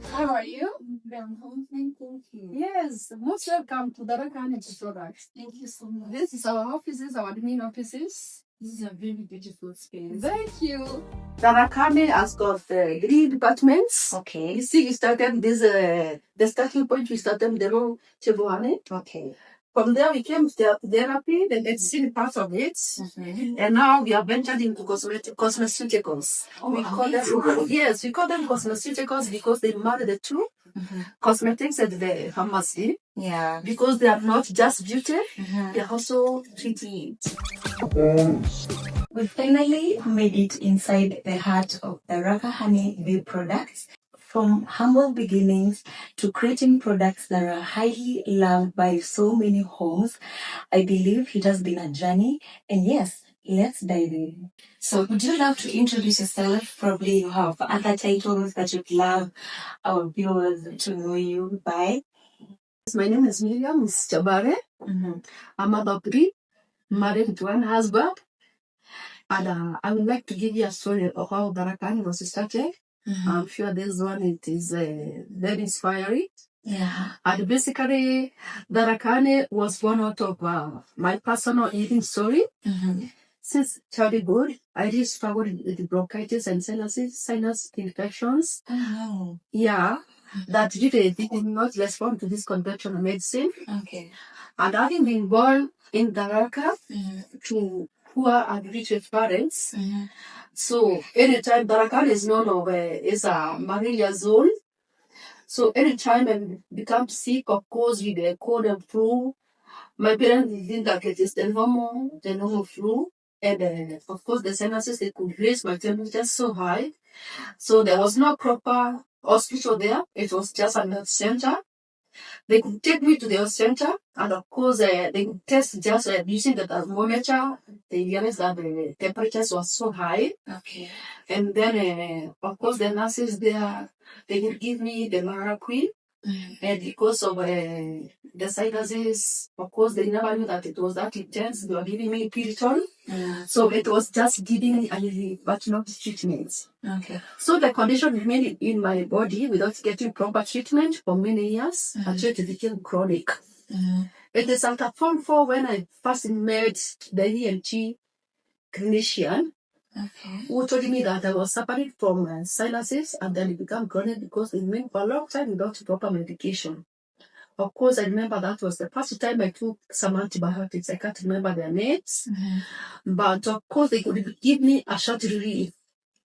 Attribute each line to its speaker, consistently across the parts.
Speaker 1: How are you?
Speaker 2: I'm home, thank you.
Speaker 1: Yes, most welcome to Tharaka Honey Bee Products.
Speaker 2: Thank you so much.
Speaker 1: This is our offices, our admin offices.
Speaker 2: This is a very beautiful space.
Speaker 1: Thank you. Tharaka Honey has got 3 departments.
Speaker 2: Okay.
Speaker 1: You see, we started this, the starting point, we started with the raw table honey.
Speaker 2: Okay.
Speaker 1: From there, we came to the therapy, the medicine part of it. And now we have ventured into cosmeceuticals.
Speaker 2: Oh,
Speaker 1: we call them, yes, we call them cosmeceuticals because they marry the two. Cosmetics and the pharmacy.
Speaker 2: Yeah.
Speaker 1: Because they are not just beauty, they are also treating
Speaker 2: We finally made it inside the heart of the Tharaka Honey Bee Products. From humble beginnings to creating products that are highly loved by so many homes, I believe it has been a journey. And yes, let's dive in. So, would you love to introduce yourself? Probably you have other titles that you'd love our viewers to know you by.
Speaker 1: My name is Miriam Chabare. I'm mother of 3, married to one husband. And I would like to give you a story of how Tharaka Honey was started. I'm sure this one it is very inspiring.
Speaker 2: Yeah.
Speaker 1: And basically, Tharaka Honey was born out of my personal eating story. Since childhood, I did struggle with bronchitis and sinus infections.
Speaker 2: Oh, no.
Speaker 1: Yeah, that really did not respond to this conventional medicine.
Speaker 2: Okay.
Speaker 1: And having been born in Tharaka to poor and rich parents, so anytime Tharaka is known of is a malaria zone. So anytime I become sick, of course, with the cold and flu, my parents didn't that it is the normal flu. And of course, the sinuses, they could raise my temperature so high. So there was no proper hospital there. It was just a health center. They could take me to the health center, and of course, they could test just using the thermometer. They realized that the temperatures were so high.
Speaker 2: Okay.
Speaker 1: And then, of course, the nurses there, they would give me the Maraqui. And because of the sinuses, of course, they never knew that it was that intense. They were giving me Piriton. So it was just giving me but not treatment.
Speaker 2: Okay.
Speaker 1: So the condition remained in my body without getting proper treatment for many years until it became chronic. It is after Form 4 when I first met the ENT clinician.
Speaker 2: Okay.
Speaker 1: Who told me that I was suffering from sinuses and then it became chronic because it remained for a long time without proper medication. Of course, I remember that was the first time I took some antibiotics. I can't remember their names. But of course, they could give me a short relief.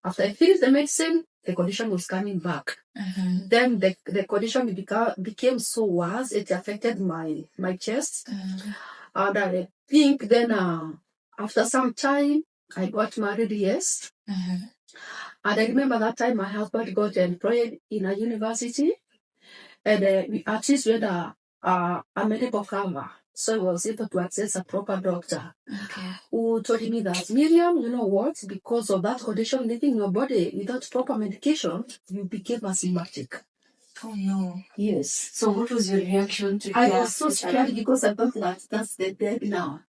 Speaker 1: After I finished the medicine, the condition was coming back. Then the condition became so worse, it affected my chest. And I think then after some time, I got married, yes. And I remember that time my husband got employed in a university. And we at least read a medical cover. So I was able to access a proper doctor.
Speaker 2: Okay.
Speaker 1: Who told me that, Miriam, you know what? Because of that condition living in your body without proper medication, you became asthmatic.
Speaker 2: Oh, no.
Speaker 1: Yes.
Speaker 2: So what was your reaction to
Speaker 1: I was so scared because I thought that that's the dead now.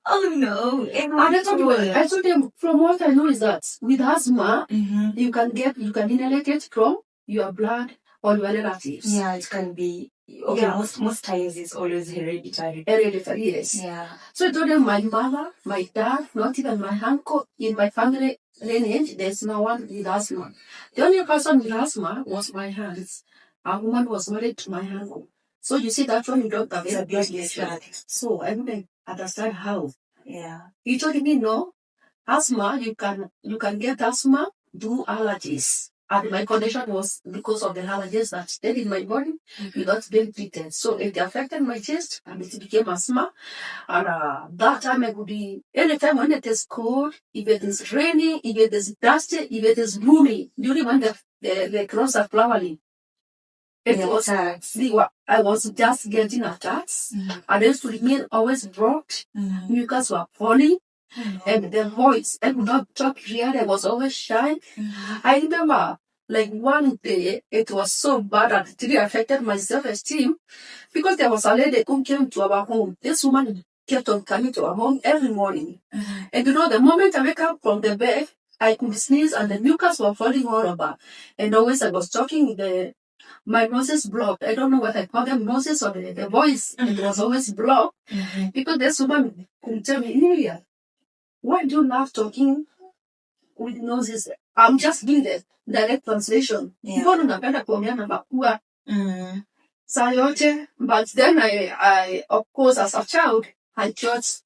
Speaker 2: Oh, no.
Speaker 1: And I told them, from what I know is that with asthma, you can inhalate it from your blood or your relatives.
Speaker 2: Yeah, it can be. Okay, yeah. Most times it's always hereditary.
Speaker 1: Hereditary, yes.
Speaker 2: Yeah.
Speaker 1: So I told them my mother, my dad, not even my uncle in my family lineage, there's no one with asthma. The only person with asthma was my aunt. A woman was married to my uncle. So you see that one you don't have a business. So I didn't understand how.
Speaker 2: Yeah.
Speaker 1: He told me no, asthma, you can get asthma through allergies. And my condition was because of the allergies that stayed in my body without being treated. So it affected my chest and it became asthma. And that time I would be, anytime when it is cold, if it is rainy, if it is dusty, if it is gloomy, during when the crops are flowering, I was just getting attacks. And I used to remain always blocked. Mucus were falling. And the voice, I could not talk clearly. I was always shy. I remember, like one day, it was so bad that it really affected my self-esteem because there was a lady who came to our home. This woman kept on coming to our home every morning. And you know, the moment I wake up from the bed, I could sneeze and the mucus were falling all over. And always I was talking with my noses blocked. I don't know what I call them, noses or the voice. It was always blocked because this woman could tell me, Emilia, why do you love talking with noses? I'm just doing the direct translation. Mbona unapenda kuongea na mapua? Saa yote. But then I, of course, as a child, I felt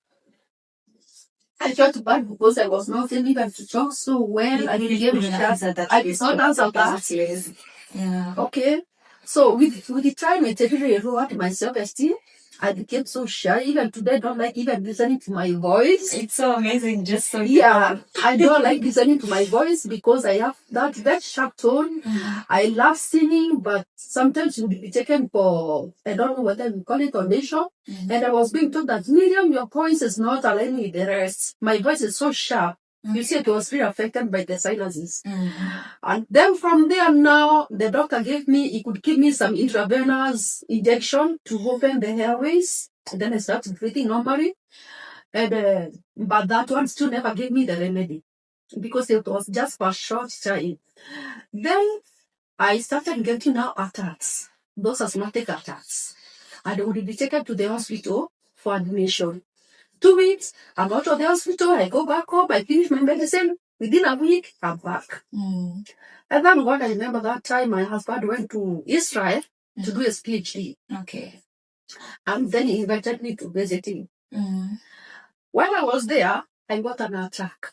Speaker 1: bad because I was not able to talk so well. I became shy. I did not answer that.
Speaker 2: Yeah.
Speaker 1: Okay. So with the time, it really lowered my self-esteem. I became so shy. Even today, I don't like even listening to my voice.
Speaker 2: It's so amazing, just so
Speaker 1: Yeah, I don't like listening to my voice because I have that sharp tone. I love singing, but sometimes it will be taken for, I don't know whether we call it audition. And I was being told that, Miriam, your voice is not aligning with the rest. My voice is so sharp. You see, it was really affected by the sinuses. And then from there now, the doctor gave me, he could give me some intravenous injection to open the airways. And then I started breathing normally. And but that one still never gave me the remedy because it was just for a short time. Then I started getting now attacks, those asthmatic attacks. And I would be taken to the hospital for admission. 2 weeks, I'm out of the hospital, I go back home, I finish my medicine. Within a week, I'm back. And then what I remember that time, my husband went to Israel to do his PhD.
Speaker 2: Okay.
Speaker 1: And then he invited me to visit him. When I was there, I got an attack.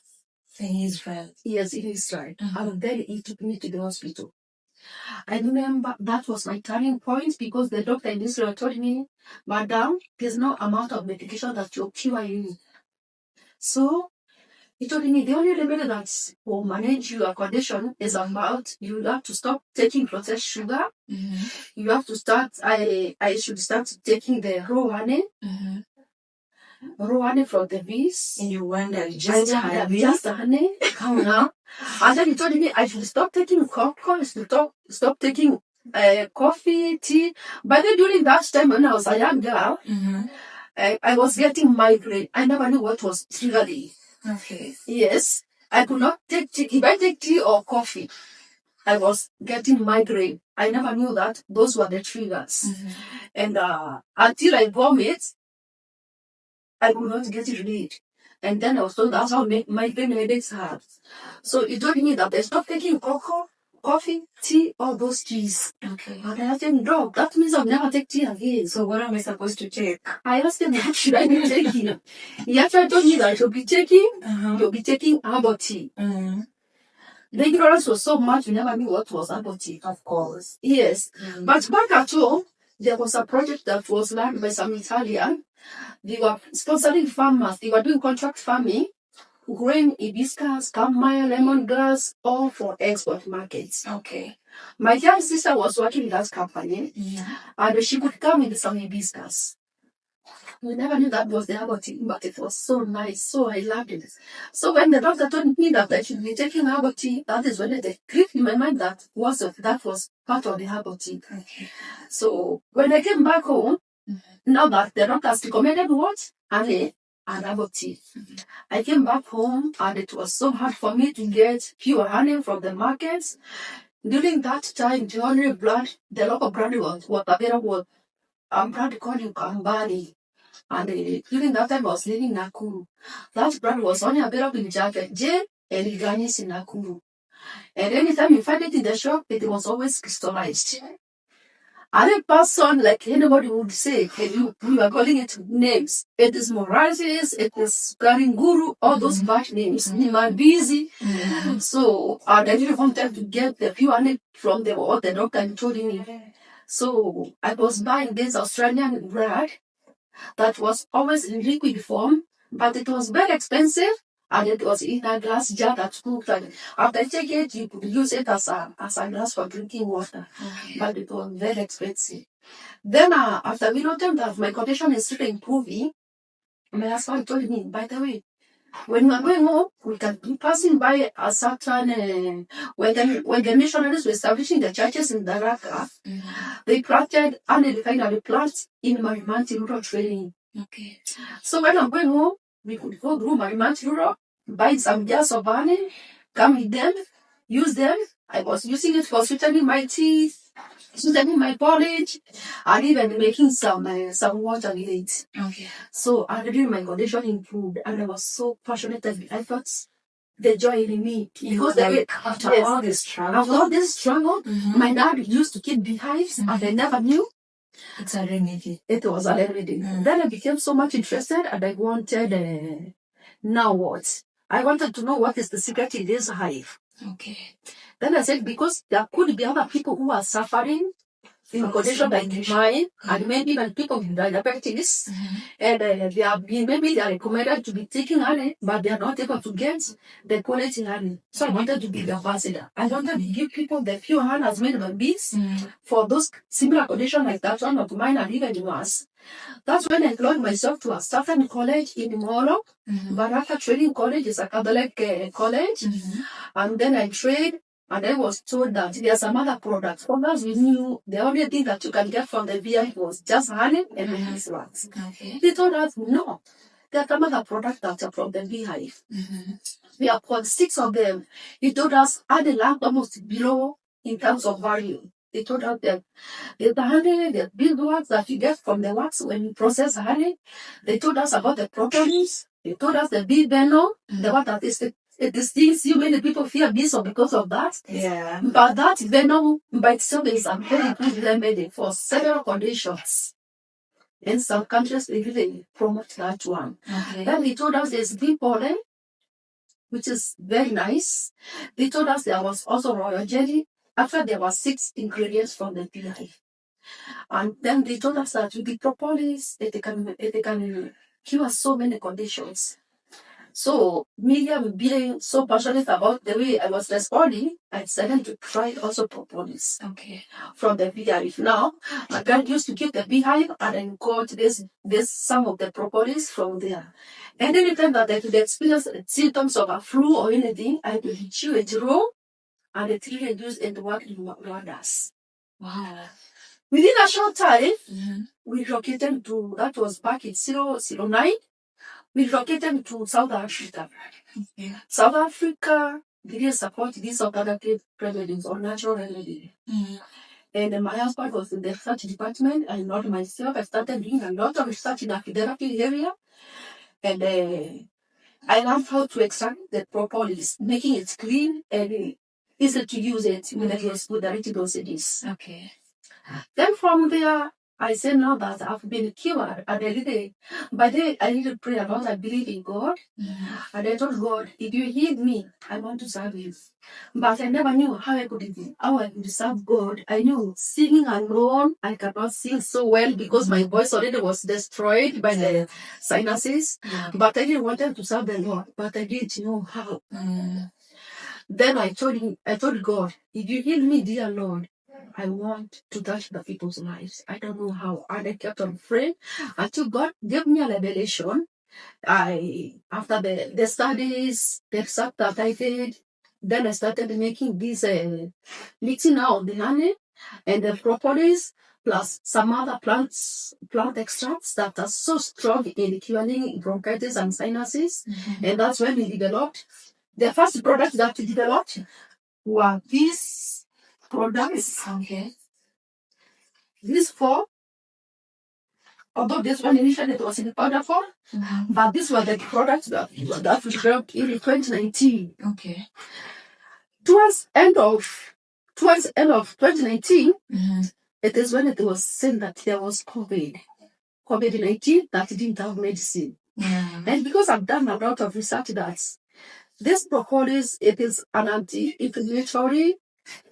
Speaker 2: In Israel.
Speaker 1: Yes, in Israel. And then he took me to the hospital. I remember that was my turning point because the doctor in Israel told me, Madam, there's no amount of medication that will cure you. So he told me the only remedy that will manage your condition is about you have to stop taking processed sugar. You have to start, I should start taking the raw honey. Raw honey from the bees.
Speaker 2: And you wonder, just
Speaker 1: honey. Come now. And then he told me I should stop taking cocoa, stop taking coffee, tea. But then during that time when I was a young girl, I was getting migraine. I never knew what was triggering.
Speaker 2: Okay.
Speaker 1: Yes. I could not take tea. If I take tea or coffee, I was getting migraine. I never knew that those were the triggers. And until I vomit, I could not get it rid. And then I was told that's how migraine headaches have. So it told me that I stopped taking cocoa, coffee, tea, all those teas.
Speaker 2: Okay.
Speaker 1: And I asked him, Doc, that means I'll never take tea again.
Speaker 2: So what am I supposed to take?
Speaker 1: I asked him, what should I be taking? He actually told me that I should be taking, you'll be taking herbal tea. The ignorance was so much, we never knew what was herbal tea.
Speaker 2: Of course.
Speaker 1: Yes. But back at home, there was a project that was run by some Italian. They were sponsoring farmers. They were doing contract farming, growing hibiscus, chamomile, lemongrass, all for export markets.
Speaker 2: Okay.
Speaker 1: My young sister was working in that company, and she could come with some hibiscus. We never knew that was the herbal tea, but it was so nice. So I loved it. So when the doctor told me that I should be taking herbal tea, that is when it clicked in my mind that was part of the herbal tea.
Speaker 2: Okay.
Speaker 1: So when I came back home, now that the doctors recommended what? Honey and herbal tea. I came back home and it was so hard for me to get pure honey from the markets. During that time, the only brand, the local brand was available. Brand called Kambani. And during that time, I was living in Nakuru. That brand was only available in Jacket J and Iganis in Nakuru. And anytime you find it in the shop, it was always crystallized. Other person, like anybody would say, you are calling it names. It is Morasis, it is Garinguru, all those bad names. Niman busy. So I didn't want them to get the pure honey from what the doctor told me. So I was buying this Australian bread that was always in liquid form, but it was very expensive. And it was in a glass jar that cooked. And after I take it, you could use it as a glass for drinking water. But it was very expensive. Then after we noted that my condition is still improving, my husband told me, by the way, when we are going home, we can be passing by a certain, when the missionaries were establishing the churches in Tharaka, they planted unrefined plants in my rural training.
Speaker 2: Okay.
Speaker 1: So when I'm going home, we could go through my rural, buy some jars of honey, come with them, use them. I was using it for sweetening my teeth, So then in my college, and even making some water with it.
Speaker 2: Okay.
Speaker 1: So I really my condition improved, and I was so passionate. I felt the joy in me because
Speaker 2: After all this struggle,
Speaker 1: my dad used to keep beehives, and I never knew
Speaker 2: it's a remedy.
Speaker 1: it was a remedy. Then I became so much interested, and I wanted. Now what? I wanted to know what is the secret in this hive.
Speaker 2: Okay.
Speaker 1: Then I said, because there could be other people who are suffering in condition like mine, and maybe even people with diabetes, and they are maybe they are recommended to be taking honey, but they are not able to get the quality honey. So I wanted to be the ambassador. I wanted to give people the pure honey as made by bees for those similar conditions like that one of mine and even worse. That's when I employed myself to a certain college in Moro. Baraka Training College is a Catholic college. And then I trained, and I was told that there are some other products. For us, we knew the only thing that you can get from the beehive was just honey and beeswax.
Speaker 2: Okay.
Speaker 1: They told us, no, there are some other products that are from the beehive. We have got 6 of them. He told us, add the lamp almost below in terms of value. They told us that the honey, the beeswax that you get from the wax when you process honey. They told us about the propolis. They told us the bee venom, the one that is it stings you. Many people fear bees because of that.
Speaker 2: Yeah.
Speaker 1: But that venom by itself is a very good remedy for several conditions. In some countries, they really promote that one.
Speaker 2: Okay.
Speaker 1: Then they told us there's bee pollen, which is very nice. They told us there was also royal jelly. After there were 6 ingredients from the beehive. And then they told us that with the propolis, it can cure so many conditions. So, Miriam being so passionate about the way I was responding, I decided to try also propolis.
Speaker 2: Okay.
Speaker 1: From the beehive. Now, my dad used to keep the beehive and then got this some of the propolis from there. And anytime that I could experience symptoms of a flu or anything, I would chew it raw and it really reduced and worked wonders.
Speaker 2: Wow.
Speaker 1: Within a short time, we relocated to, that was back in 2009, we relocated to South Africa.
Speaker 2: Yeah.
Speaker 1: South Africa didn't support these alternative remedies or natural remedies. And my husband was in the research department, and not myself. I started doing a lot of research in the apitherapy area. And I learned how to extract the propolis, making it clean and easy to use it with the right dosages.
Speaker 2: Okay.
Speaker 1: Then from there, I said now that I've been cured, and I really pray a lot. I believe in God, and I told God, if you heal me, I want to serve you. But I never knew how I could serve God. I knew singing alone, I cannot sing so well because my voice already was destroyed by the sinuses. But I didn't want to serve the Lord, but I didn't know how. Then I told God, if you heal me, dear Lord, I want to touch the people's lives. I don't know how. And I kept on praying until God gave me a revelation. After the studies, the research that I did, then I started making this mixing out the honey and the propolis, plus some other plant extracts that are so strong in curing bronchitis and sinuses. And that's when we developed. The first product that we developed were these products.
Speaker 2: Okay.
Speaker 1: These 4, although this one initially it was in powder form, but these were the products that we developed in 2019.
Speaker 2: Okay.
Speaker 1: Towards end of 2019, it is when it was seen that there was COVID-19 that didn't have medicine. And because I've done a lot of research that this propolis, it is an anti-inflammatory.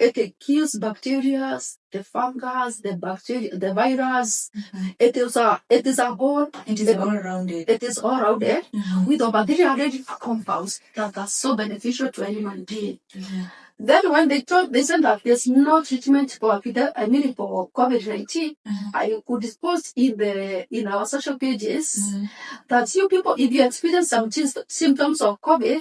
Speaker 1: It kills bacteria, the fungus, the bacteria, the virus. It is all rounded. It is all rounded with over 300 compounds that are so beneficial to a human being. Then when they said that there's no treatment for COVID-19, I could post in our social pages that you people, if you experience some symptoms of COVID,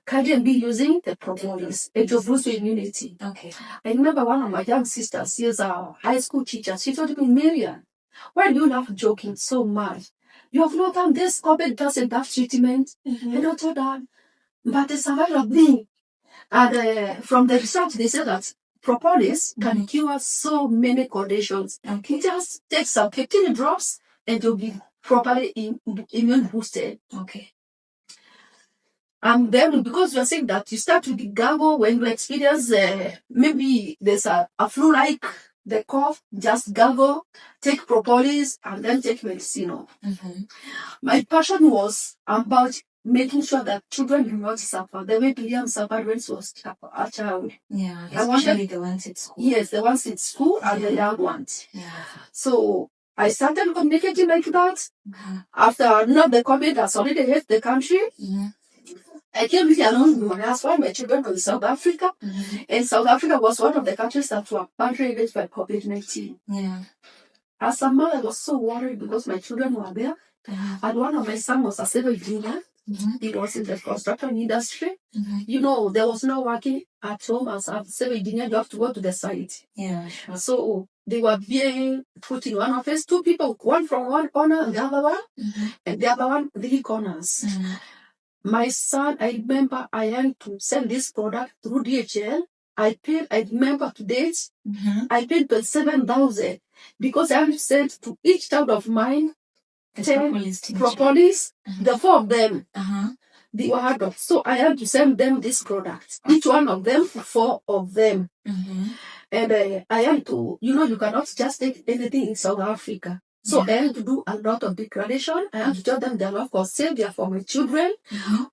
Speaker 1: can be using the propolis. It will boost immunity. Okay. I remember one of my young sisters, she is a high school teacher. She told me, Miriam, why do you love joking so much? You have not done this COVID doesn't have treatment. And I told her, but it's a matter of being. And from the research, they said that propolis can cure so many conditions.
Speaker 2: Okay.
Speaker 1: Just take some 15 drops and you'll be properly immune boosted.
Speaker 2: Okay.
Speaker 1: And then, because you're saying that you start with gargle when you experience maybe there's a flu-like the cough, just gargle, take propolis, and then take medicine. My passion was about making sure that children do not suffer the way William suffered when he was a child.
Speaker 2: Yeah, especially the ones at school.
Speaker 1: Yes, the ones in school and the young ones.
Speaker 2: Yeah.
Speaker 1: So I started communicating like that. After not the COVID has already hit the country. I came here alone with my husband, my children from South Africa. And South Africa was one of the countries that were badly hit by COVID-19.
Speaker 2: Yeah.
Speaker 1: As a mother, I was so worried because my children were there. And one of my sons was a civil engineer. He was in the construction industry. You know, there was no working at home as a civil engineer. You have to go to the site.
Speaker 2: Yeah, sure.
Speaker 1: So they were being put in one office, two people, one from one corner and the other one, and the other one, 3 corners. My son, I remember I had to send this product through DHL. I remember to date, I paid 27,000 because I had to send to each child of mine 10 propolis, the 4 of them. They were adults. So I had to send them this product. Each one of them, 4 of them. And I had to, you cannot just take anything in South Africa. So I had to do a lot of declaration. I had to tell them their love for Savior for my children.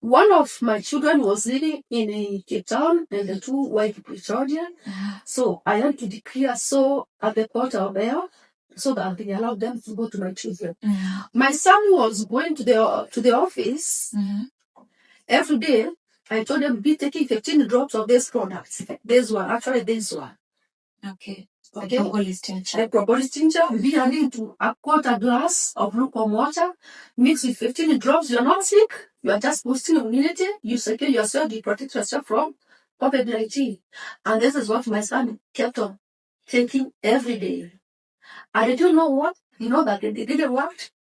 Speaker 1: One of my children was living in Cape Town and the 2 were in Pretoria. So I had to declare so at the portal there so that they allowed them to go to my children. My son was going to the office every day. I told them, be taking 15 drops of this product. This one. Okay. The propolis tincture, be adding to a quarter glass of lukewarm water, mix with 15 drops. You're not sick. You are just boosting immunity. You secure yourself. You protect yourself from COVID-19. And this is what my son kept on taking every day. And did you know what? You know that it didn't work.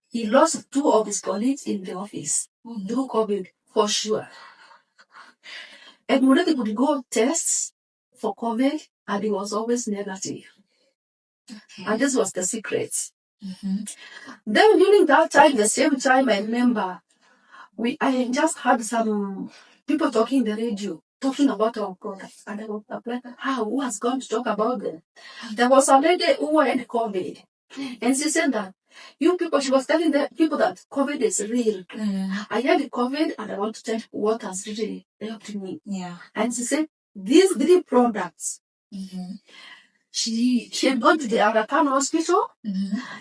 Speaker 1: He lost 2 of his colleagues in the office through COVID, for sure. And when they would go tests for COVID, and it was always negative. And this was the secret. Then during that time, the same time, I remember, I just had some people talking in the radio, talking about our products. And I was like, who has gone to talk about them? There was a lady who had COVID. And she said that, you people, she was telling the people that COVID is real. I had COVID and I want to tell you what has really helped me. Yeah. And she said, these 3 products, she had gone to the Tharaka hospital,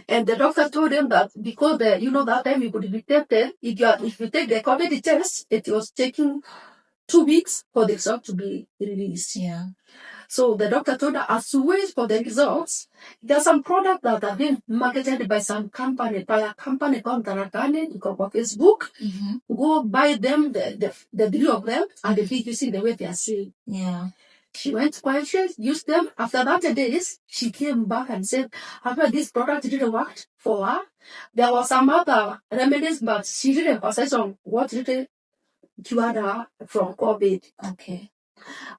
Speaker 1: and the doctor told them that because that time you could be tested, if you take the COVID test, it was taking 2 weeks for the result to be released. Yeah. So the doctor told her, as to wait for the results, there are some products that are being marketed by some company, by a company called Tharaka Honey. You go on Facebook, go buy them, the 3 of them, and they'll be using the way they are saying. Yeah. She went quietly, used them. After that days, she came back and said, after this product didn't work for her, there was some other remedies, but she didn't emphasize on what really cured her from COVID. Okay.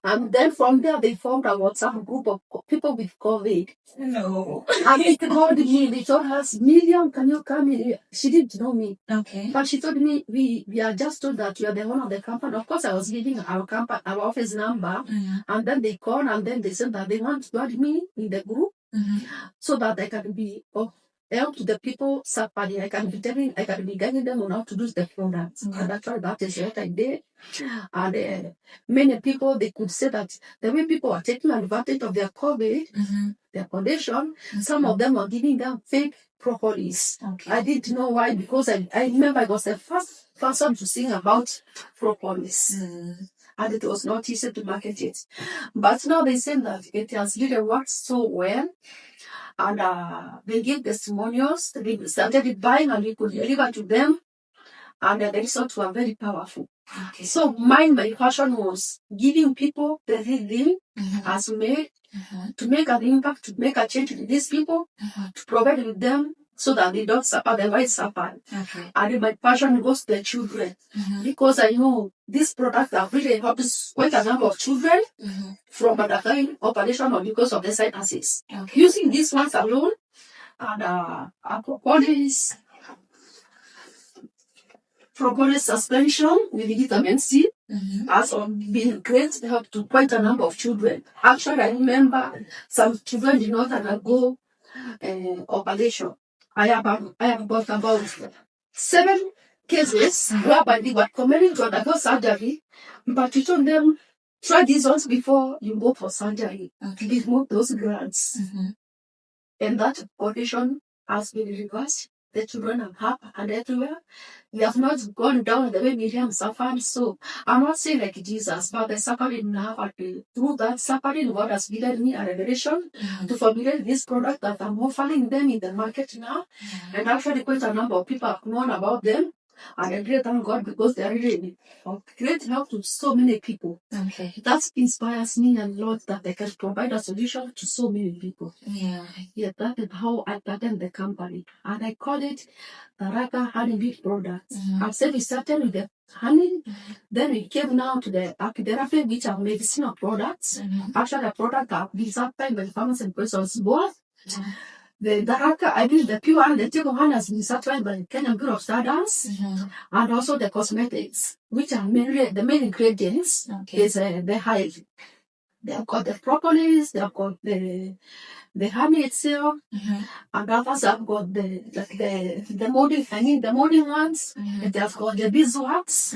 Speaker 1: And then from there, they formed a WhatsApp group of people with COVID. No. And they called me. They told us, Million, can you come in? She didn't know me. Okay. But she told me, we are just told that you are the owner of the company. Of course, I was giving our office number. And then they called and then they said that they want to add me in the group so that I can be help to the people suffering. I can be guiding them on how to use the products. And actually, that is what I did. And many people, they could say that the way people are taking advantage of their COVID, their condition, some of them are giving them fake propolis. Okay. I didn't know why, because I remember I was the first person to sing about propolis. And it was not easy to market it. But now they say that it has really worked so well. And they give testimonials. They started buying and we could deliver to them. And the results were very powerful. Okay. So my passion was giving people the real deal as made to make an impact, to make a change to these people, to provide with them so that they don't suffer the white suffer.
Speaker 2: Okay.
Speaker 1: And my passion goes to the children because I know this product that really helps quite a number of children from underlying operation or because of the sinuses.
Speaker 2: Okay.
Speaker 1: Using these ones alone and propolis suspension with vitamin C has been great help to quite a number of children. Actually, I remember some children did not undergo operation. I have got about 7 cases whereby they were coming to undergo surgery, but you told them, try these ones before you go for surgery.
Speaker 2: Okay.
Speaker 1: Remove those glands. And that condition has been reversed. The children are happy and everywhere. We have not gone down the way Miriam suffered. So I'm not saying like Jesus, but the suffering now, through that suffering, God has given me a revelation to formulate this product that I'm offering them in the market now. And actually quite a number of people have known about them. And I really thank God because they are really of great help to so many people.
Speaker 2: Okay.
Speaker 1: That inspires me a lot that they can provide a solution to so many people.
Speaker 2: Yeah.
Speaker 1: Yeah, that is how I started the company. And I call it Tharaka Honey Bee Products. I said we started with the honey, then we came now to the apitherapy, which are medicinal products. Actually, the product are designed by farmers and persons both. The Tharaka, I mean the pure and the table honey has been certified by the Kenyan Bureau of Standards, and also the cosmetics, which are mainly the main ingredients is the hive. They have got the propolis, they have got the honey itself, and others have got the molding, the molding ones, and they have got the beeswax.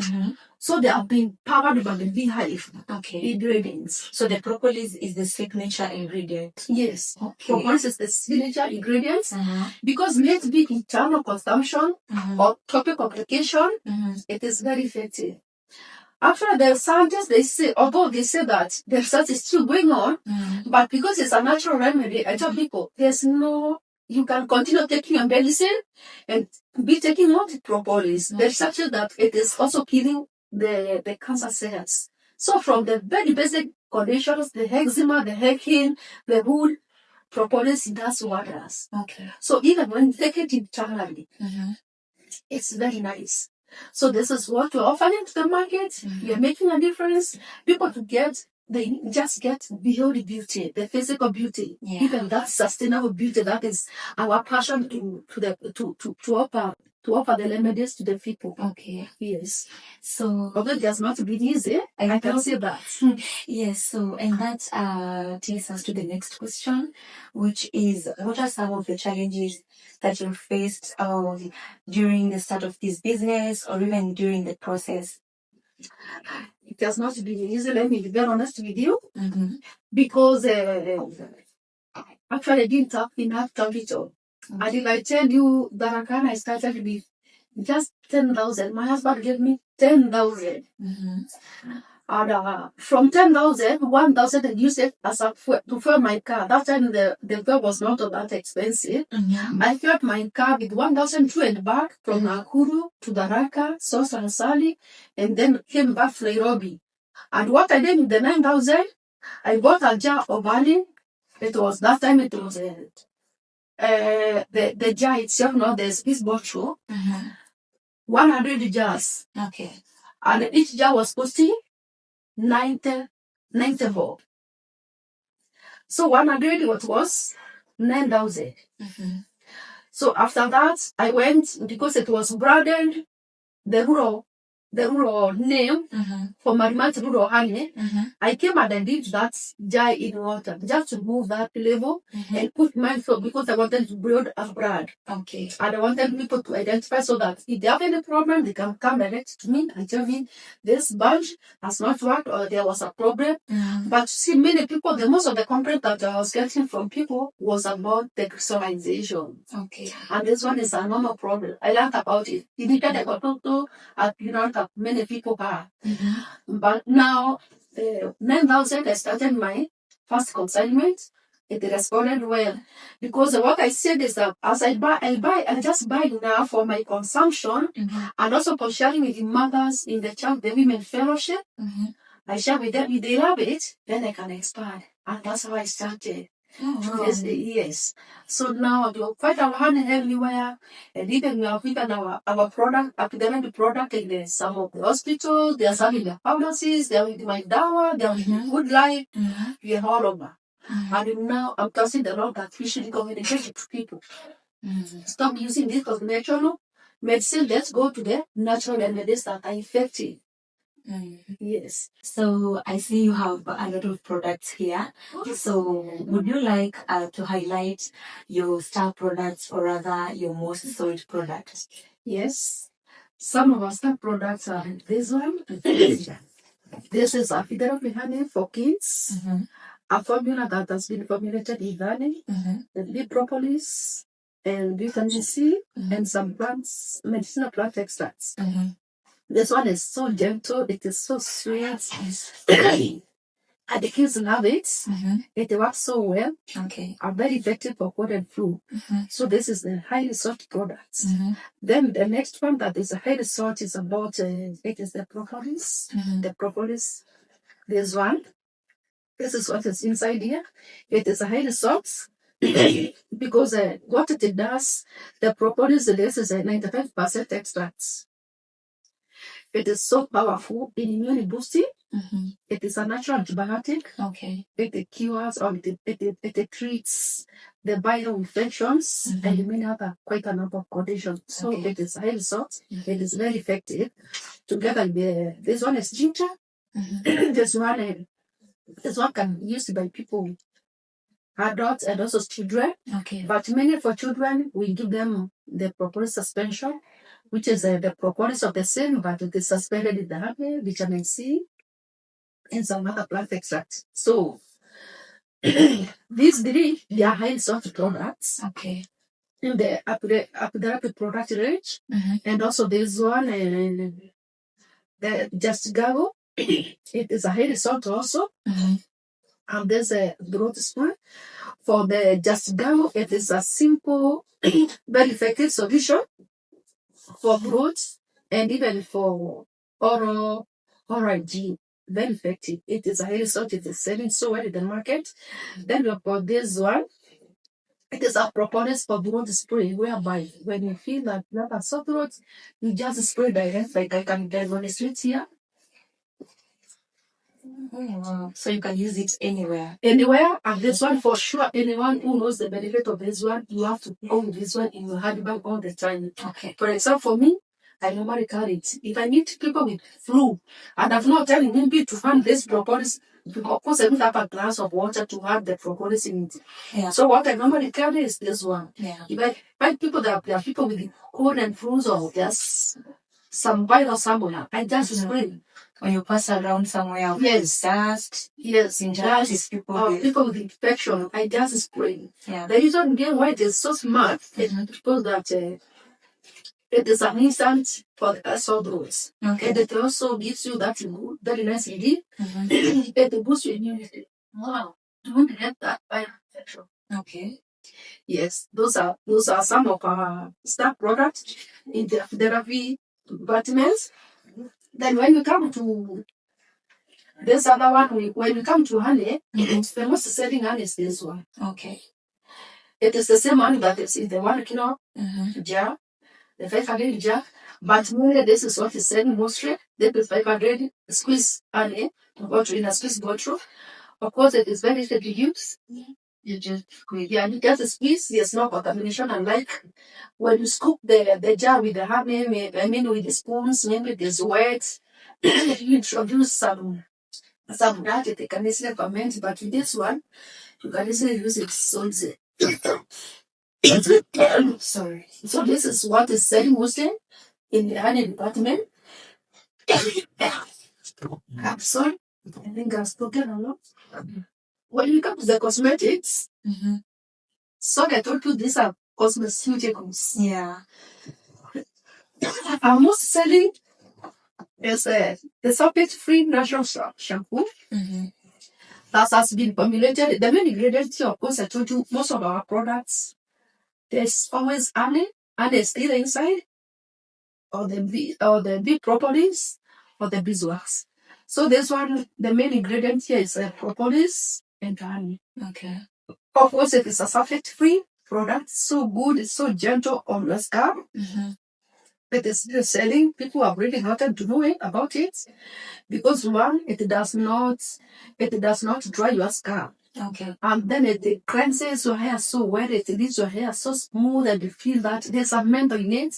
Speaker 1: So they have been powered by the beehive ingredients.
Speaker 2: So the propolis is the signature ingredient.
Speaker 1: Yes.
Speaker 2: Okay.
Speaker 1: Propolis is the signature ingredients because let it be internal consumption or topic complication, it is very effective. After the scientists, they say, although they say that the research is still going on, but because it's a natural remedy, I tell people, there's no, you can continue taking your medicine and be taking all the propolis. The research is that it is also killing the cancer cells. So from the very basic conditions, the eczema, the hacking, the wound, propolis does wonders.
Speaker 2: Okay.
Speaker 1: So even when you take it internally, it's very nice. So this is what we're offering to the market. We are making a difference. People to get, they just get beyond beauty, the physical beauty, even that sustainable beauty. That is our passion to offer the remedies to the people. Okay. Yes. So although it has not been easy, I can say that.
Speaker 2: Yes. So and that takes us to the next question, which is, what are some of the challenges that you faced during the start of this business or even during the process?
Speaker 1: It has not been easy, let me be very honest with you, because actually I didn't have enough capital. And if I tell you that I started with just 10,000, my husband gave me 10,000. And from 10,000, 1,000 I used it as to fuel my car. That time the fuel was not that expensive. I filled my car with 1,002 and back from Nakuru to Tharaka, Source and Sali, and then came back to Nairobi. And what I did with the 9,000, I bought a jar of honey. It was that time it was the jar itself, not the Swiss bottle. 100 jars.
Speaker 2: Okay.
Speaker 1: And each jar was costing 90 bob. So 100 what was 9,000. So after that, I went, because it was branded, the rural name for Marimat rural honey. I came and I did that jar in water just to move that level and put mine so because I wanted to build a brand.
Speaker 2: Okay.
Speaker 1: And I wanted people to identify so that if they have any problem, they can come direct to me and tell me this bunch has not worked or there was a problem. But see, many people, the most of the complaint that I was getting from people was about the crystallization.
Speaker 2: Okay.
Speaker 1: And this one is a normal problem. I learned about it. You need to talk to many people are. But now, 9,000, I started my first consignment. It responded well. Because what I said is that as I just buy now for my consumption and also for sharing with the mothers in the church, the women fellowship. I share with them, if they love it, then I can expand. And that's how I started. Yes, yes. So now you find our honey everywhere, and even we have even our product, apitherapy product in some of the hospitals, they are selling the pharmacies, they are with my Dawa, they are with Good Life, we are all over. And now I'm passing the law that we should communicate to people. Stop using this conventional medicine, let's go to the natural remedies that are effective. Yes.
Speaker 2: So I see you have a lot of products here. So would you like to highlight your star products or rather your most sold products?
Speaker 1: Yes. Some of our star products are this one. This is apitherapy honey for kids. A formula that has been formulated in honey, the bee propolis, and vitamin C, and some plants, medicinal plant extracts. This one is so gentle, it is so sweet. And the kids love it. It works so well.
Speaker 2: Okay.
Speaker 1: Are very effective for cold and flu. So this is the highly sought product. Then the next one that is highly sought is about it is the propolis. The propolis. This one. This is what is inside here. It is highly sought because what it does, the propolis this is a 95% extracts. It is so powerful in immune boosting. It is a natural antibiotic.
Speaker 2: Okay.
Speaker 1: It cures or it treats the viral infections and many other quite a number of conditions. So it is highly sought. It is very effective. Together with this one is ginger. this one can be used by people, adults and also children.
Speaker 2: Okay.
Speaker 1: But mainly for children, we give them the propolis suspension, which is the propolis of the same, but it is suspended in the honey, vitamin C, and some other plant extracts. So these three, they are highly sought products.
Speaker 2: Okay.
Speaker 1: In the apitherapy product range, and also this one, the Just Gago, it is a highly sought also. And there's a growth spray. For the Just Gago, it is a simple, very effective solution for growth and even for oral hygiene. Very effective. It is a highly sought. It is selling so well in the market. Then we have got this one. It is a propolis for throat spray, whereby when you feel that you have a sore throat, you just spray direct, like I can demonstrate here.
Speaker 2: Wow. So you can use it anywhere.
Speaker 1: Anywhere, and this one for sure, anyone who knows the benefit of this one, you have to go with this one in your handbag all the time.
Speaker 2: Okay.
Speaker 1: For example, for me, I normally carry it. If I meet people with flu, and I've not telling maybe to hand this propolis, of course, I don't have a glass of water to have the propolis in it.
Speaker 2: Yeah.
Speaker 1: So what I normally carry is this one.
Speaker 2: Yeah.
Speaker 1: If I find people that there are people with cold and flu or just some virus somewhere, I just spray.
Speaker 2: When you pass around somewhere,
Speaker 1: Yes.
Speaker 2: dust,
Speaker 1: Yes,
Speaker 2: injustice,
Speaker 1: people with infection, I just spray.
Speaker 2: Yeah.
Speaker 1: The reason being why it is so smart is because that it is an instant for the sore throats.
Speaker 2: Okay.
Speaker 1: And it also gives you that good, very nice relief. It boosts your immunity. Wow. Don't get that viral infection.
Speaker 2: Okay.
Speaker 1: Yes, those are some of our star products in the therapy departments. Then when you come to this other one, when you come to honey, the most selling honey is this one.
Speaker 2: Okay.
Speaker 1: It is the same honey that is in the 1 kilo jar, the 500 jar, but mainly this is what is selling mostly. This is 500 squeeze honey, bottle in a squeeze bottle. Of course, it is very easy to use.
Speaker 2: You just squeeze.
Speaker 1: Yeah, you just squeeze. There's no contamination. And like when you scoop the jar with the honey, with the spoons, maybe it is wet. You introduce some that it can easily ferment, but with this one, you can easily use it salty.
Speaker 2: Sorry.
Speaker 1: So this is what is selling mostly in the honey department. I'm sorry. I think I've spoken a lot. When you come to the cosmetics, so I told you these are cosmeceuticals.
Speaker 2: Yeah.
Speaker 1: Our most selling is the sulfate-free natural shampoo that has been formulated. The main ingredient, of course, I told you most of our products, there's always honey is still inside, or the bee propolis, or the beeswax. So this one, the main ingredient here is propolis and honey.
Speaker 2: Okay.
Speaker 1: Of course, it is a sulfate-free product, so good, it's so gentle on the scalp. It is still selling. People have really gotten to know about it because one, it does not dry your scalp.
Speaker 2: Okay.
Speaker 1: And then it cleanses your hair so well, it leaves your hair so smooth, and you feel that there's a menthol in it.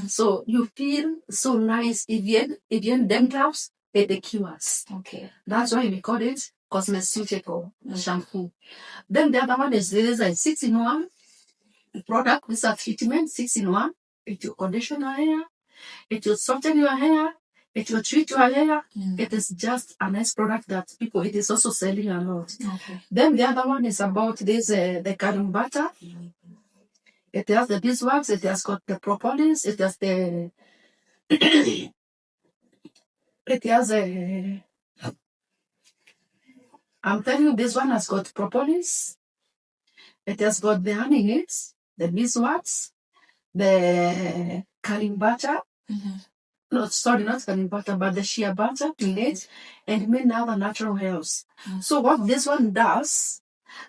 Speaker 1: So you feel so nice. Even dandruffs, it cures.
Speaker 2: Okay.
Speaker 1: That's why we call it cosmeceutical shampoo. Then the other one is there's a 6-in-1 product with a treatment, 6-in-1. It will condition your hair, it will soften your hair, it will treat your hair. It is just a nice product that people, it is also selling a lot.
Speaker 2: Okay.
Speaker 1: Then the other one is about this, the curry butter. It has the beeswax, it has got the propolis, it has the, it has a, I'm telling you, this one has got propolis, it has got the honey in it, the beeswax, the curry butter. No, sorry, not curry butter, but the shea butter in it, and many other natural herbs. So what this one does,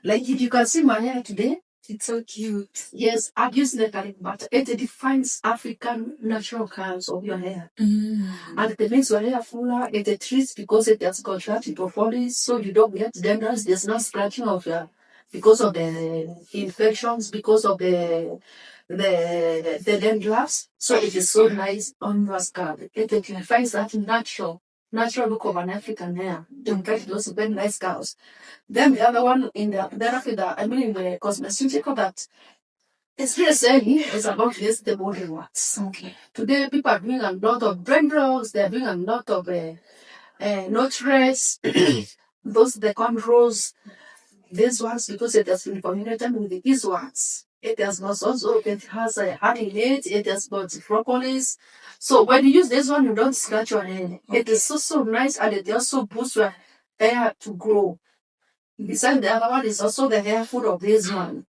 Speaker 1: like if you can see my hair today,
Speaker 2: It's so cute.
Speaker 1: yes, I've used the curry butter. It defines African natural colors of your hair. And it makes your hair fuller. It treats because it has got propolis, so you don't get dandruff. There's no scratching of your, because of the infections, because of the dandruffs. So it is so nice on your scalp. It defines that natural look of an African hair. To get those very nice curls. Then the other one in the therapy that, I mean in the cosmeceutical that is really selling is about this, the body wax.
Speaker 2: Okay.
Speaker 1: Today people are doing a lot of brain drugs, they're doing a lot of nutrients, those the controls, these ones because it has been formulated with the beeswax. It has got also, it has a honey in it, it has got propolis. So when you use this one, you don't scratch your hair. It is so nice, and it also boosts your hair to grow. Besides, the other one is also the hair food of this one.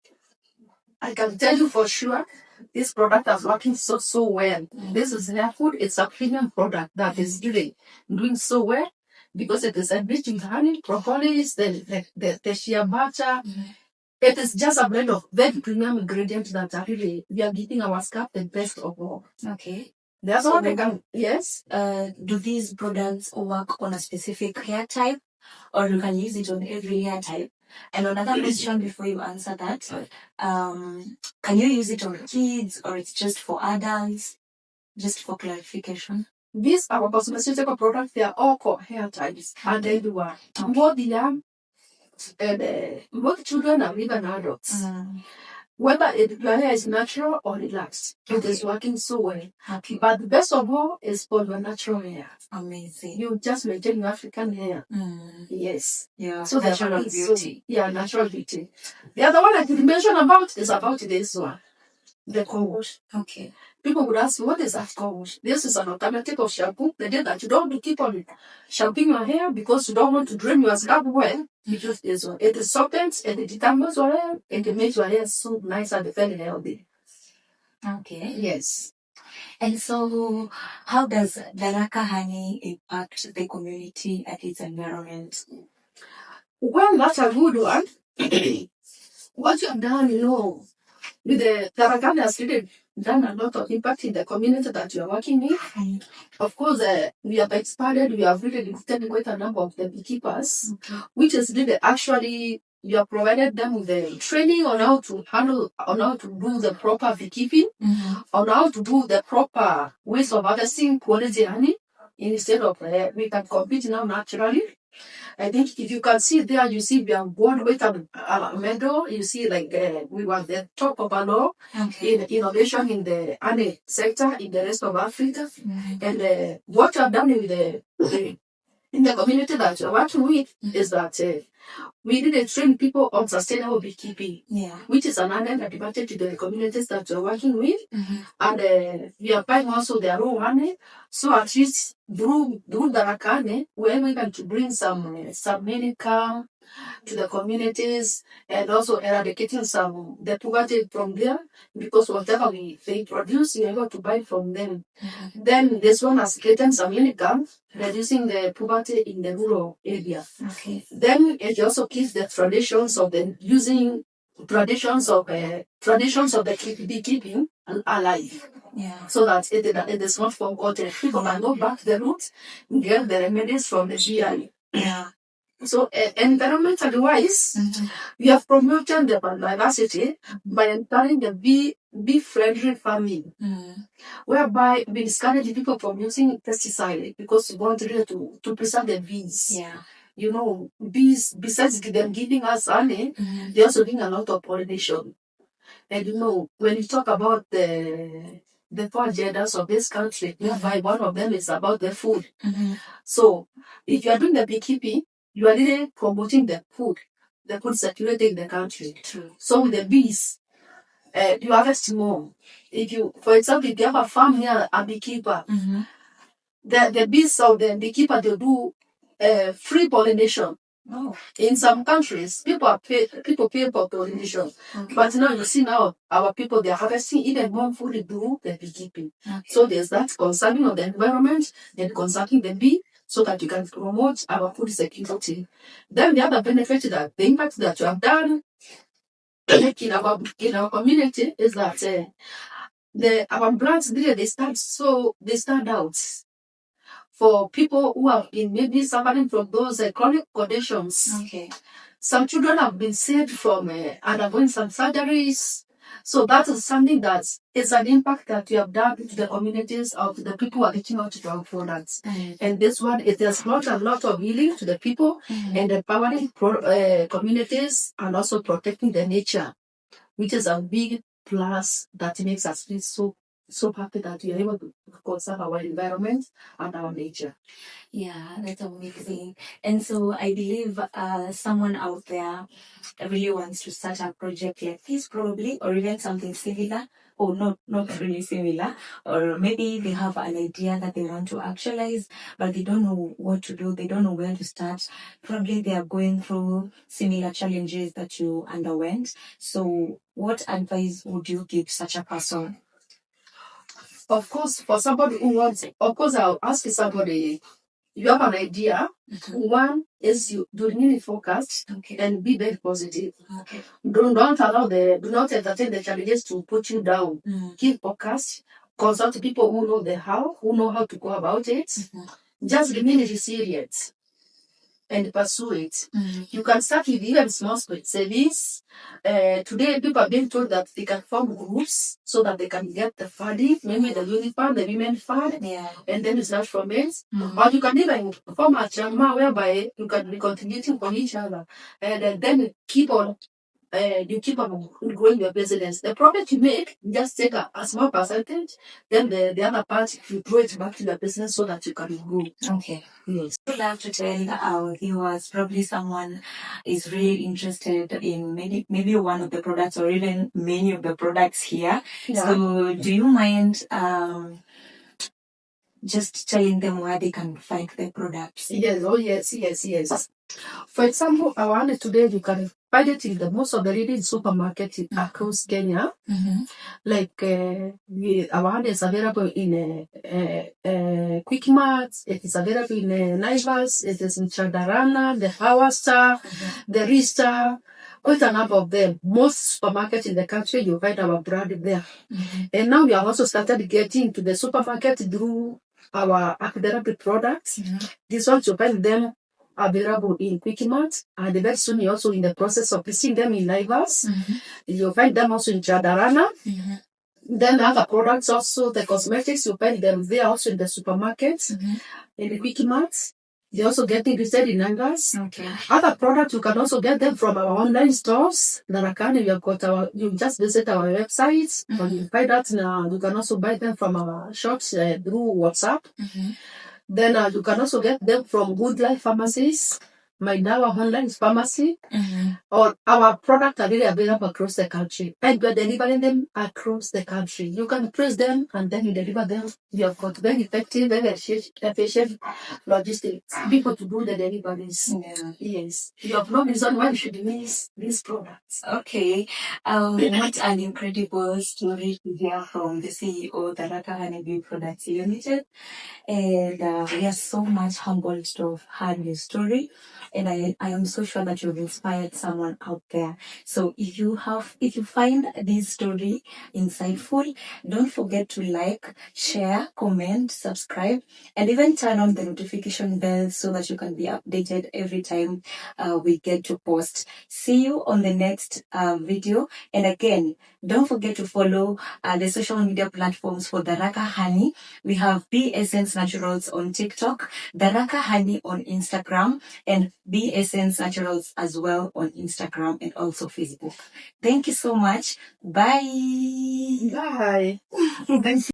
Speaker 1: I can tell you for sure, this product is working so well. This is hair food. It's a premium product that is really doing so well because it is enriched with honey, propolis, the shea butter. It is just a blend of very premium ingredients that are really, we are giving our scalp the best of all.
Speaker 2: Okay.
Speaker 1: That's what they can, yes.
Speaker 2: Do these products work on a specific hair type, or you can use it on every hair type? And another question before you answer that, can you use it on kids, or it's just for adults? Just for clarification.
Speaker 1: These our cosmeceutical products, they are all called hair types, and everywhere. Both young and both children and even adults. Whether your hair is natural or relaxed, it is working so well.
Speaker 2: Okay.
Speaker 1: But the best of all is for your natural hair.
Speaker 2: Amazing.
Speaker 1: You just maintain your African hair.
Speaker 2: Yes. Yeah.
Speaker 1: So
Speaker 2: natural beauty.
Speaker 1: Yeah, natural beauty. The other one I did mention about is about this one, the co-wash.
Speaker 2: Okay.
Speaker 1: People would ask, what is that co-wash? This is an alternative of shampoo. The day that you don't keep on shampooing your hair because you don't want to drain your scalp well, you use this one. It softens and it determines your hair and it makes your hair so nice and very healthy.
Speaker 2: Okay.
Speaker 1: Yes.
Speaker 2: And so, how does Tharaka Honey impact the community and its environment?
Speaker 1: Well, that's a good one. What you have done, with the Tharaka Honey has really done a lot of impact in the community that you are working with. Of course, we have expanded, we have really recruited quite a number of the beekeepers, which is really actually, you have provided them with the training on how to handle, on how to do the proper beekeeping, on how to do the proper ways of harvesting quality honey, instead of, we can compete now naturally. I think if you can see there, you see we have won with a medal. You see, like we were the top of our law in innovation in the honey sector in the rest of Africa. And what you have done in the community that you're working with is that we didn't train people on sustainable beekeeping, which is an added advantage to the communities that you're working with. And we are buying also their own honey. So at least through the honey, we're able to bring some income to the communities and also eradicating some the poverty from there because whatever they produce, we're able to buy from them. Then this one has getting some income, reducing the poverty in the rural area. Then it also keeps the traditions of the using traditions of the beekeeping alive.
Speaker 2: Yeah.
Speaker 1: So that it is not forgotten. People can go back to the roots, get the remedies from the beehive.
Speaker 2: Yeah.
Speaker 1: So environmentally wise, we have promoted the biodiversity by encouraging the bee friendly farming, whereby we discourage people from using pesticide because we want really to preserve the bees.
Speaker 2: Yeah.
Speaker 1: You know, bees, besides them giving us honey, they're also doing a lot of pollination. And you know, when you talk about the four agendas of this country, whereby one of them is about the food. So if you are doing the beekeeping, you are really promoting the food security in the country.
Speaker 2: True.
Speaker 1: So with the bees, you harvest more. If you, for example, if you have a farm near a beekeeper, the bees of the beekeeper, they do free pollination.
Speaker 2: Oh.
Speaker 1: In some countries, people pay for pollination.
Speaker 2: Okay.
Speaker 1: But now you see now our people, they are harvesting even more food through the beekeeping.
Speaker 2: Okay.
Speaker 1: So there's that conserving of the environment and conserving the bee so that you can promote our food security. Then the other benefit that the impact that you have done in our community is that our plants there they stand out for people who have been maybe suffering from those chronic conditions.
Speaker 2: Okay.
Speaker 1: Some children have been saved from undergoing some surgeries. So that is something that is an impact that we have done to the communities of the people who are reaching out to our products. And this one, it has brought a lot of healing to the people and empowering communities and also protecting the nature, which is a big plus that makes us feel so happy that we are able to conserve our environment and our nature.
Speaker 2: Yeah, that's amazing. And so I believe someone out there really wants to start a project like this, probably, or even something similar, or not really similar, or maybe they have an idea that they want to actualize, but they don't know what to do, they don't know where to start. Probably they are going through similar challenges that you underwent. So, what advice would you give such a person?
Speaker 1: Of course, for somebody who wants it, of course, I'll ask somebody, you have an idea. One is you do really focus and be very positive.
Speaker 2: Okay.
Speaker 1: Do not entertain the challenges to put you down. Keep focused. Consult people who know how to go about it. Just remain resilient and pursue it. You can start with even small savings. Today, people are being told that they can form groups so that they can get the funding, maybe the youth fund, the women fund, and then you start from it. Or you can even form a chama whereby you can be contributing from each other, and then you keep on growing your business. The profit you make, just take a small percentage, then the other part, you throw it back to your business so that you can grow.
Speaker 2: Okay.
Speaker 1: Yes.
Speaker 2: I would love to tell our viewers, probably someone is really interested in maybe one of the products or even many of the products here.
Speaker 1: Yeah.
Speaker 2: So do you mind just telling them where they can find the products?
Speaker 1: Yes, oh yes. For example, our honey today, you can find it in most of the leading supermarkets across Kenya. Like our honey is available in Quick Mart, it is available in Naivas, it is in Chandarana, the Power Star, the Rista, quite a number of them. Most supermarkets in the country, you find our brand there. And now we have also started getting to the supermarket through our apitherapy products. These ones, you find them available in Quick Mart, and very soon you're also in the process of listing them in Naivas. You'll find them also in Chandarana. Then the other products also, the cosmetics, you find them there also in the supermarkets, in the Quick Marts. They're also getting listed in Naivas.
Speaker 2: Okay.
Speaker 1: Other products, you can also get them from our online stores. You just visit our website, or you find that now. You can also buy them from our shops through WhatsApp. Then you can also get them from Good Life Pharmacies, My Dawa Online Pharmacy, or our product are really available across the country. And we're delivering them across the country. You can press them and then you deliver them. You have got very effective, very efficient logistics, people to do the deliveries. Yes. You have no reason why you should miss these products.
Speaker 2: Okay. What an incredible story to hear from the CEO, Tharaka Honey Bee Products Limited. And we are so much humbled to have heard your story. and I am so sure that you've inspired someone out there. So if you find this story insightful, don't forget to like, share, comment, subscribe, and even turn on the notification bell so that you can be updated every time we get to post. See you on the next video. And again, don't forget to follow the social media platforms for Tharaka Honey. We have Bee Essence Naturals on TikTok, Tharaka Honey on Instagram, and Bee Essence Naturals as well on Instagram and also Facebook. Thank you so much. Bye.
Speaker 1: Bye.
Speaker 2: Thank you.